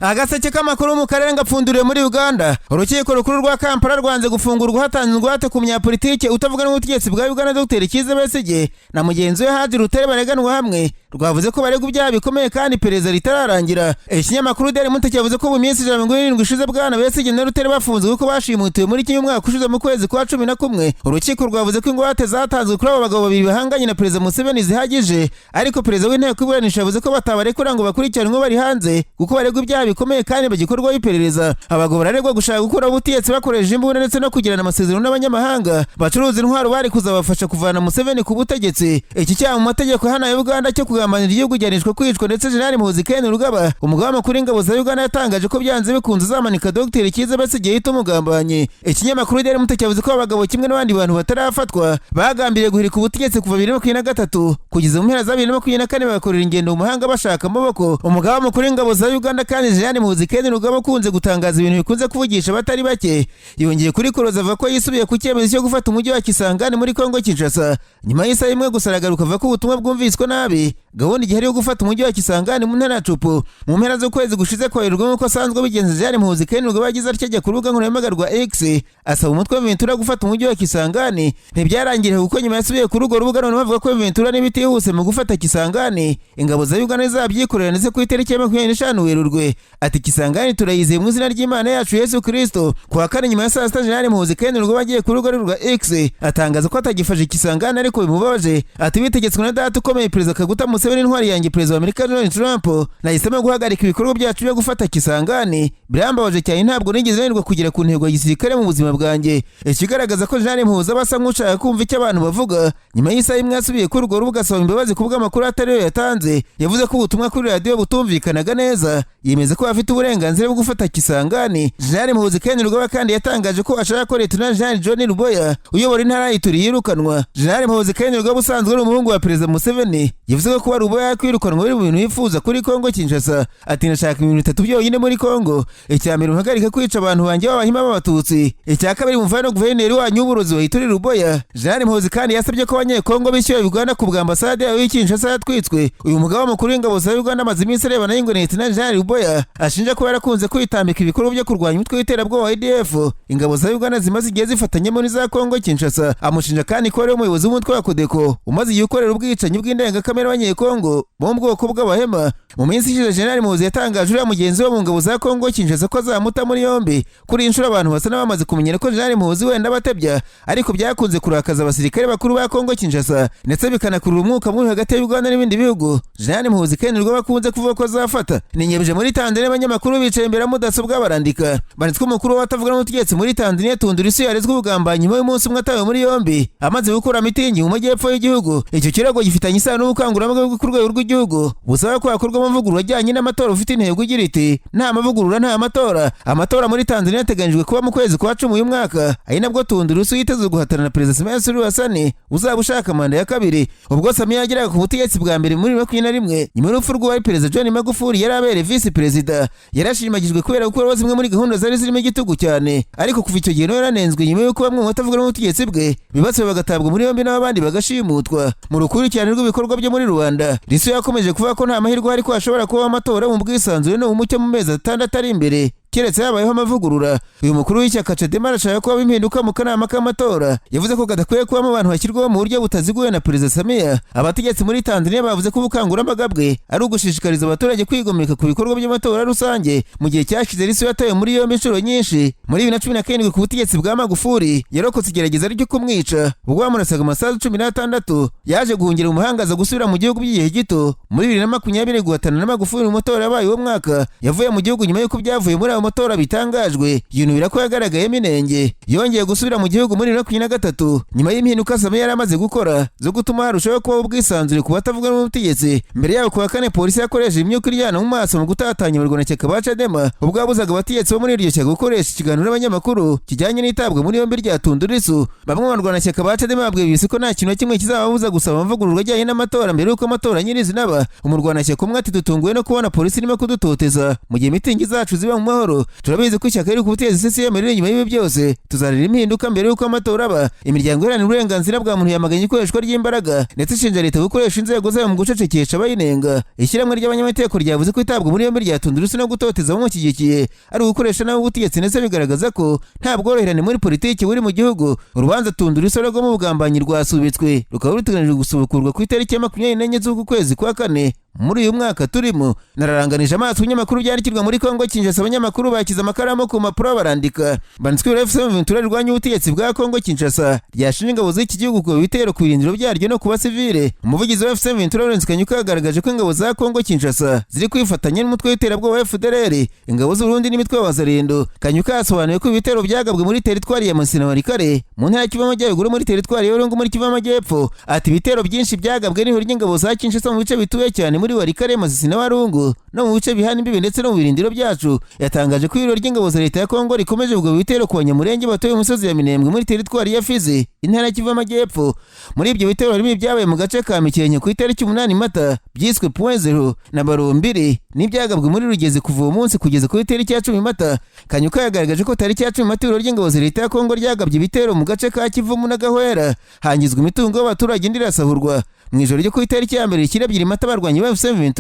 Agaseke k'amakuru mu Karere ngapfunduriye muri Uganda. Urukiko rukuru rwa Kampala rwanze gufungurwa hatanzwe ingwate ku munyapolitike utavuga n'ubutegetsi bwa Uganda Dr. Kiza Besigye na mugenzi we Haji Rutere bareganwa hamwe. Rwavuze ko baregwa ibyaha bikomeye kandi iperereza ritararangira. Ikinyamakuru Daily Monitor cyavuze ko mu minsi 170 ishize bwana Besigye na Rutere bafunzwe kuko bashimutiwe muri kimwe mwaka ushize mu kwezi kwa 11. Urukiko rwavuze ko ingwate zatanzwe kuri abo bagabo babiri bahanganye na Perezida Museveni zihagije, ariko Perezida w'inteko iburanisha yavuze ko batabarekura ngo bakurikiranwe bari hanze kuko baregwa ibyaha bikomeye kandi bagikorwa iperereza. Abagabo bararegwa gushaka gukura ubutegetsi bakoresheje imbunda ndetse no kugirana amasezerano n'abanyamahanga bacuruza intwaro bari kuzabafasha kuvana Museveni ku butegetsi. Iki cyaha mu mategeko hano ya Uganda cyo kugambanira igihugu gihanishwa kwicwa, ndetse Jenerali Muhoozi Rugaba umugaba w'amakuru w'ingabo za Uganda yatangaje ko byanze bikunze zamanika Dr. Kiza Besigye yita umugambanyi. Ikinyamakuru Daily Monitor cyavuze ko abagabo kimwe n'abandi bantu batarafatwa bagambiriye guhirika ubutegetsi kuva 2023 kugeza mu mpera za 2024 bagakorera ingendo mu mahanga bashaka amaboko. Umugaba w'amakuru w'ingabo za Uganda kandi Jenerali Muhoozi Rugaba kunze gutangaza ibintu bikunze kuvugisha batari bake. Yongeye kuri koroza avuga ko yisubiye ku cyemezo cyo gufata umujyi wa Kisangani muri Kongo Kinshasa nyuma y'isaha imwe gusa. Aragaruka avuga ko ubutumwa bwumviswe nabi. Gahunda igihari yo gufata umujyi wa Kisangani mu ntara Cupu mu mpera zo kwezi gushize kwarirwa nk'uko asanzwe bigenze. Jenerali Muhoozi Rugaba yagize atya ku rubuga nkoranyambaga rwa X asaba umutwe w'Ventura gufata umujyi wa Kisangani. Ntibyarangiriye kuko nyuma yasubiye ku rugo rubuga none bavuga ko Ventura n'ibitihuse mu gufata Kisangani ingabo za Uganda zabyikorera ndetse ku itariki ya 25 Werurwe. Ati Kisangani turayizeye mu izina ry'Imana yacu Yesu Kristo. Kuwa kane nyuma ya saa sita Jenerali Muhoozi Rugaba agiye ku rugo rwa X atangaza ko atagifashe Kisangani ariko bimubabaje. Ati bitegetswe na data ukomeye Perezida Kaguta Museveni intwari yanjye Perezida wa Amerika Donald Trump, nahisemo guhagarika ibikorwa byacu byo gufata Kisangani. Birambabaje cyane, ntabwo nigeze nanirwa kugera ku ntego ya gisirikare mu buzima bwanjye. Ikigaragaza ko Jenerali Muhoozi basa nk'ushaka kumva icyo abantu bavuga. Nyuma y'isaha imwe asubiye ku rugo rubuga asaba imbabazi kubwo amakuru atariyo yatanze. Yavuze ko ubutumwa kuri radio butumvikanaga neza. Yemeza ko afite uburenganzira bwo gufata Kisangani. Jenerali Muhoozi Rugaba kandi yatangaje ko ashaka ko Leta Jenerali John Ruboya uyobora intara y'Ituri yirukanwa. Jenerali Muhoozi Rugaba usanzwe ari umuhungu wa Perezida Museveni yavuze ko kuba Ruboya yakwirukanwa biri mu bintu yifuza kuri Kongo Kinshasa. Ati nashaka ibintu 3 byonyine muri Kongo. Icya mbere muhagarika kwica abantu banjye b'abahima b'abatutsi. Icya kabiri muvane guverineri wanyu w'uburozi wa Ituri Ruboya. Jenerali Muhoozi kandi yasabye ko abanyekongo bishyuye Uganda ku bw'ambasade yayo y'Kinshasa yatwitswe. Uyu mugabo w'amakuru w'ingabo za Uganda amaze iminsi arebana n'ingwe Leta Jenerali Ruboya ashinja ko yarakunze kwitambika ibikorwa byo kurwanya umutwe w'iterabwoba wa ADF. Ingabo za Uganda zimaze igihe zifatanyemo n'iza Kongo Kinshasa. Amushinja kandi ko ari umuyobozi w'umutwe wa Kodeko umaze gukorera ubwicanyi bw'indengakamere abanyekongo bo mu bwoko bw'abahema. Mu minsi ishize Jenerali Muhoozi yatangaje uriya mugenzi we mu ngabo za Kongo Kinshasa ko azamuta muri yombi. Kuri inshuro abantu basa n'abamaze kumenyera ko Jenerali Muhoozi wenda batebya, ariko byakunze kurakaza abasirikare bakuru ba Kongo Kinshasa ndetse bikanakurura umwuka mubi hagati ya Uganda n'ibindi bihugu. Jenerali Muhoozi Rugaba bakunze kuvuga ko azafata. Ninyebeje muri Tanzania abanyamakuru bicaye imbere ya mudasobwa barandika. Banditswe umukuru w'atavuga n'ubutegetsi muri Tanzania Lissu yarezwe ubugambanyi nyuma y'umunsi umwe atawe muri yombi amaze gukora mitingi mu majyepfo y'igihugu. Icyo kirego gifitanye isano n'ubukangurambaga bwo ku rwego rw'igihugu busaba ko hakorwa amavugurura ajyanye n'amatora ufite intego igira iti nta mavugurura nta matora. Amatora muri Tanzania ateganyijwe kuba mu kwezi kwa 10 uyu mwaka, ari nabwo Lissu yitezwe guhatana na Perezida Samia Suluhu Hassan uzaba ushaka manda ya kabiri. Ubwo Samia yageraga ku butegetsi bwa mbere muri 2021 nyuma y'urupfu rw'uwari Perezida John Magufuli yari abereye Vice Perezida, yarashimagijwe kubera gukora zimwe muri gahunda zari zirimo igitugu cyane. Ariko kuva icyo gihe yaranenzwe nyuma y'uko bamwe mu batavuga n'ubutegetsi bwe bibatse bagatabwa muri yombi n'abandi bagashimutwa. Mu rukurikirane rw'ibikorwa byo muri Rwanda, Lissu yakomeje kuvuga ko nta mahirwe hari ko hashobora kuba amatora mu bwisanzure no mu mucyo mu mezi 6 ari imbere keretse habayeho amavugurura. Uyu mukuru w'ishyaka Chadema arashaka kuba impinduka mu kanama k'amatora. Yavuze ko kadakwiye kuba mu bantu bashyirwaho mu buryo butaziguye na Perezida Samia. Abategetsi muri Tanzania bavuze ko ubukangurambaga bwe ari ugushishikariza abaturage kwigomeka ku bikorwa by'amatora rusange. Mu gihe cyashize Lissu yatawe muri yombi inshuro nyinshi. Muri 2017 ku butegetsi bwa Magufuli yarokotse igerageza ryo kumwica ubwo bamurasaga amasasu 16. Yaje guhungira mu mahanga aza gusubira mu gihugu by'igihe gito. Muri 2020 guhatana na Magufuli mu matora yabaye uwo mwaka. Yavuye mu gihugu nyuma y'uko byavuye muri matora bitangajwe yinubira ko yagaragayemo inenge. Yongeye gusubira mu gihugu muri 2023 nyuma y'impinduka Samia yari amaze gukora zo gutuma harushaho kuba ubwisanzure ku batavuga n'ubutegetsi. Mbere yaho kuwa kane polisi yakoresheje imyuka iryana mu maso mu gutatanya abarwanashyaka ba Chadema ubwo yabuzaga abategetsi bo muri iryo shyaka gukoresha ikiganiro n'abanyamakuru kijyanye n'itabwa muri yombi rya Lissu. Bamwe mu barwanashyaka ba Chadema babwiye bisi ko nta kintu na kimwe kizababuza gusaba amavugururwa ajyanye n'amatora mbere y'uko amatora nyirizina aba. Umurwanashyaka umwe ati dutunguwe no kubona polisi irimo kudutoteza mu gihe mitingi zacu ziba mu mahoro. binyamakuru turabizi ko ishyaka riri ku butegetsi CCM riri inyuma y'ibi byose tuzarira impinduka mbere y'uko amatora aba. Imiryango iharanira uburenganzira bwa muntu yamaganye ikoreshwa ry'imbaraga ndetse ishinja leta gukoresha inzego zayo mu gucecekesha abayinenga. Ishyirahamwe ry'abanyamategeko ryavuze ko itabwa muri yombi rya Tundurusi no gutoteza abamushyigikiye ari ugukoresha nabi ubutegetsi ndetse bigaragaza ko nta bworoherane muri politiki buri mu gihugu. Urubanza Tundurusi rw'ubugambanyi ubugambanyi rwasubitswe rukaba ruteganijwe gusubukurwa ku itariki ya 24 z'uku kwezi kwa kane muri uyu mwaka turimo. Nararanganije amaso ibinyamakuru byandikirwa muri Kongo Kinshasa. Abanyamakuru bakiza amakaramu ku mpapuro barandika banditswe FCM rwanya ubutegetsi bwa Kongo Kinshasa ryashinja ingabo z'iki gihugu ku bitero ku birindiro byaryo no kuba sivile. Umuvugizi wa FCM Lawrence Kanyuka yagaragaje ko ingabo za Kongo Kinshasa ziri kwifatanya n'umutwe w'iterabwoba wa FDLR, ingabo z'u Burundi n'imitwe y'abazarendo. Kanyuka yasobanuye ko ibitero byagabwe muri teritwari ya Masina wa Karere mu ntara y'Kivu y'Amajyaruguru muri teritwari ya Rugunga muri Kivu y'Amajyepfo. Ati ibitero byinshi byagabwe n'ihuriro ry'ingabo za Kinshasa mu bice bituwe cyane muri Warikare, Masisi na Warungu no mu bice bihana imbibi ndetse no mu birindiro byacu. Yatangaje ko ibiro ry'ingabo za leta ya Kongo rikomeje ubwo bitero ku banyamurenge batuye mu misozi ya Minembwe muri teritwari ya Fizi intara y'Kivu y'Amajyepfo. Muri ibyo bitero harimo ibyabaye mu gace ka Mikenke ku itariki 8 Mata byiswe .0 na Barumbiri n'ibyagabwe muri Rugezi kuva uwo munsi kugeza ku itariki ya 10 Mata. Kanyuka yagaragaje ko tariki ya 10 Mata ibiro ry'ingabo za leta ya Kongo ryagabye ibitero mu gace ka Kivumu na Gahwera hangizwe imitungo y'abaturage ndirasahurwa. Mu ijoro ryo ku itariki ya mbere ikirabye Mata barwanye ba FCM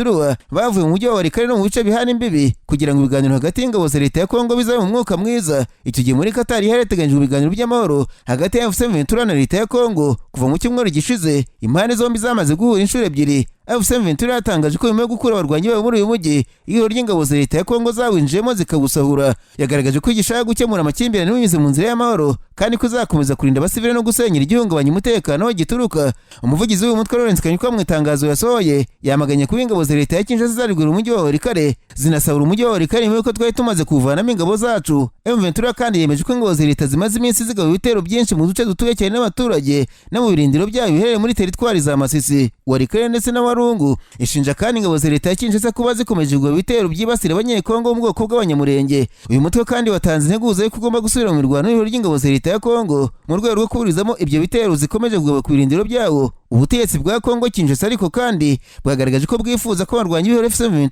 bavuye mu mujyi wa Warikare no mu bice bihana imbibi kugira ngo ibiganiro hagati y'ingabo za leta ya Kongo bizabe mu mwuka mwiza. Icyo gihe muri Qatar hateganyijwe ibiganiro by'amahoro hagati ya FCM na leta ya Kongo. Kuva mu cyumweru gishize impande zombi zamaze guhura inshuro ebyiri. FCM yatangaje ko nyuma yo gukura abarwanyi babo muri uyu mujyi ihuriro ry'ingabo za leta ya Kongo zawinjiyemo zikabusahura. Yagaragaje ko igishaka gukemura amakimbirane binyuze mu nzira y'amahoro kandi ko izakomeza kurinda abasivile no gusenyera igihungabanya umutekano aho gituruka. Umuvugizi w'uyu mutwe Lawrence Kanyuka mu itangazo yasohoye yamaganye ko ingabo za leta ya Kinshasa zarigura umujyi wa Warikare zinasahura umujyi wa Warikare nyuma y'uko twari tumaze kuvanamo ingabo zacu. M23 kandi yemeje ko ingabo za leta zimaze iminsi zigaba ibitero byinshi mu duce dutuye cyane n'abaturage no mu birindiro byayo biherereye muri teritwari za Masisi, Warikare ndetse na Warungu. Ishinja kandi ingabo za leta ya Kinshasa kuba zikomeje ubwo bitero byibasira abanyekongo mu bwoko bw'abanyamurenge. Uyu mutwe kandi watanze integuza yo kugomba gusubira mu mirwano y'ihuriro ry'ingabo za leta ya Kongo mu rwego rwo kuburizamo ibyo bitero zikomeje kugaba ku birindiro byawo. Ubutegetsi bwa Kongo Kinshasa ariko kandi bwagaragaje ko bwifuza ko abarwanyi b'ihuriro FCM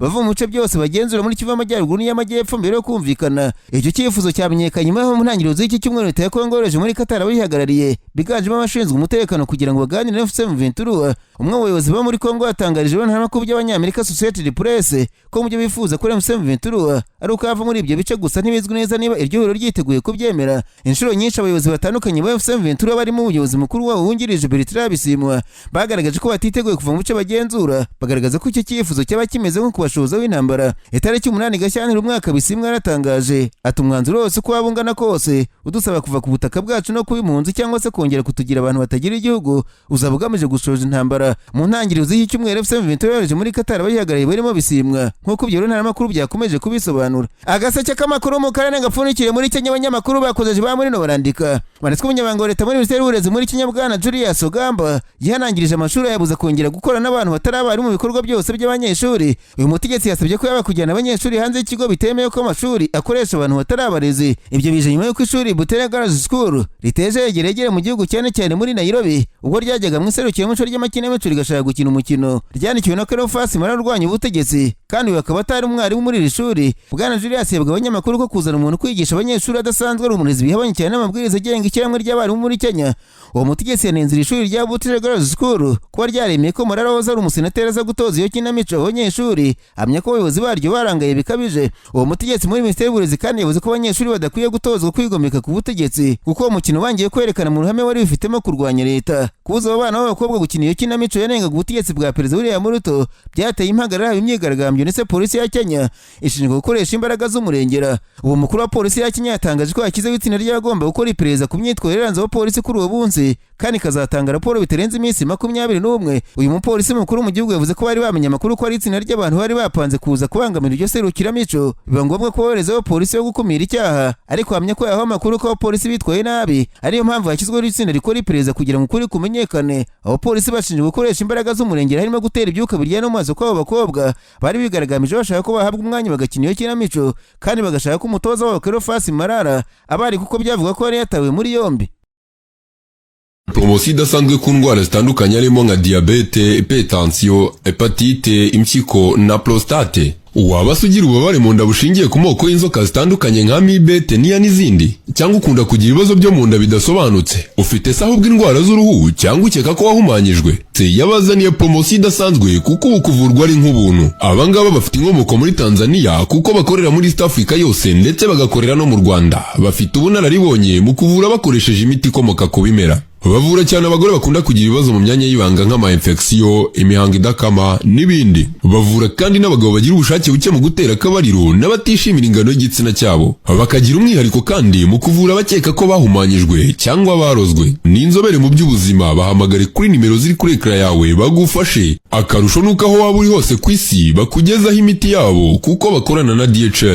bava mu bice byose bagenzura muri Kivu y'Amajyaruguru n'Amajyepfo mbere yo kumvikana. Icyo cyifuzo cyamenyekanye nyuma mu ntangiriro z'iki cyumweru leta ya Kongo yohereje muri Qatar abihagarariye biganjemo abashinzwe umutekano kugira ngo baganire na FCM. Umwe mu bayobozi bo muri Kongo yatangarije n'amakuru by'abanyamerika Associated Press ko mu byo bifuza kuri FCM ari uko ava muri ibyo bice gusa ntibizwi neza niba iryo huriro ryiteguye kubyemera. Inshuro nyinshi abayobozi batandukanye ba FCM barimo umuyobozi mukuru wabo wungirije Bertrand Bisimwa bagaragaje ko batiteguye kuva mu bice bagenzura, bagaragaza ko icyo cyifuzo cyaba kimeze nko kubashoza w'intambara. Itariki 8 Gashyantare umwaka Bisimwa yaratangaje ati umwanzuro wose ko wabungana kose udusaba kuva ku butaka bwacu no kuba impunzi cyangwa se kongera kutugira abantu batagira igihugu uzaba ugamije gushoza intambara. Mu ntangiriro z'iki cyumweru FCM yohereje muri Qatar abayihagarariye barimo Bisimwa nk'uko ibyo ntaramakuru byakomeje kubisobanura. Agaseke k'amakuru mu Karere gapfundikiriye muri Kenya. Abanyamakuru bakozeje ba muri no barandika banditswe umunyamabanga wa leta muri Minisiteri y'Uburezi muri Kenya Bwana Julius Ogamba yihanangirije amashuri yabuza kongera gukora n'abantu batarabari mu bikorwa byose by'abanyeshuri. Uyu mutegetsi yasabye ko yaba kujyana abanyeshuri hanze y'ikigo bitemewe ko amashuri akoresha abantu batarabarezi. Ibyo bije nyuma y'uko ishuri Butere Girls School riteje yegeregere mu gihugu cyane cyane muri Nairobi ubwo ryajyaga mu iserukiramuco ry'amakinamico rigashaka gukina umukino. Ryandikiwe na Alphonse urwanya ubutegetsi kandi bakaba atari umwarimu muri iri shuri. Bwana Julius yabwiye abanyamakuru ko kuzana umuntu kwigisha abanyeshuri adasanzwe ari umurezi bihabanye cyane n'amabwiriza agenga ishyirahamwe ry'abarimu muri Kenya. Uwo mutegetsi yanenze iri shuri rya Butere Girls School kuba ryaremeye ko Marara waza ari umusenateri aza gutoza iyo kinamico abanyeshuri, hamya ko abayobozi baryo barangaye bikabije. Uwo mutegetsi muri Minisiteri y'Uburezi kandi yavuze ko abanyeshuri badakwiye gutozwa kwigomeka ku butegetsi kuko uwo mukino bangiye kwerekana mu ruhame wari bifitemo kurwanya leta. Kubuza abo bana b'abakobwa gukina iyo kinamico yanengaga ubutegetsi bwa Perezida William Ruto byateye impagarara imyigaragambyo ndetse polisi ya Kenya ishinzwe gukoresha imbaraga z'umurengera. Uwo mukuru wa polisi ya Kenya yatangaje ko yakizeho itsinda ry'abagomba gukora iperereza ku myitwarire iranze abapolisi kuri uwo munsi kandi kazatanga raporo bitarenze iminsi 21. Uyu mupolisi mukuru mu gihugu yavuze ko bari bamenye amakuru ko ari itsinda ry'abantu bari bapanze kuza kubangamira iryo serukiramuco, biba ngombwa ko bohereza abapolisi bo gukumira icyaha, ariko hamya ko yahawe amakuru ko abapolisi bitwaye nabi ariyo mpamvu hashyizweho itsinda rikora iperereza kugira ngo ukuri kumenyekane. Abapolisi bashinzwe gukoresha imbaraga z'umurengera harimo gutera ibyuka biryana mu maso kw'abo bakobwa bari bigaragambije bashaka ko bahabwa umwanya bagakina iyo kinamico kandi bagashaka ko umutoza wabo Alphonse abari kuko byavuga ko yari yatawe muri yombi. Promosiyo idasanzwe ku ndwara zitandukanye harimo nka diabete, hypertension, hepatite, impyiko na prostate. Waba ugira ububabare mu nda bushingiye ku moko y'inzoka zitandukanye nka amibe, teniya n'izindi, cyangwa ukunda kugira ibibazo byo mu nda bidasobanutse, ufite se ahubwo indwara z'uruhu cyangwa ukeka ko wahumanyijwe, yabazaniye promosiyo idasanzwe kuko ubu kuvurwa ari nk'ubuntu. Abangaba bafite inkomoko muri Tanzania kuko bakorera muri East Africa yose ndetse bagakorera no mu Rwanda. Bafite ubunararibonye mu kuvura bakoresheje imiti ikomoka ku bimera. Bavura cyane abagore bakunda kugira ibibazo mu myanya y'ibanga nk'ama infection, imihango idakama n'ibindi. Bavura kandi n'abagabo bagira ubushake buke mu gutera akabariro n'abatishimira ingano y'igitsina cyabo. Bakagira umwihariko kandi mu kuvura abakeka ko bahumanyijwe cyangwa barozwe. Ni inzobere mu by'ubuzima, bahamagare kuri nimero ziri kuri ekara yawe bagufashe. Akarusho nuko aho waba uri hose ku isi bakugezaho imiti yabo kuko bakorana na DHL.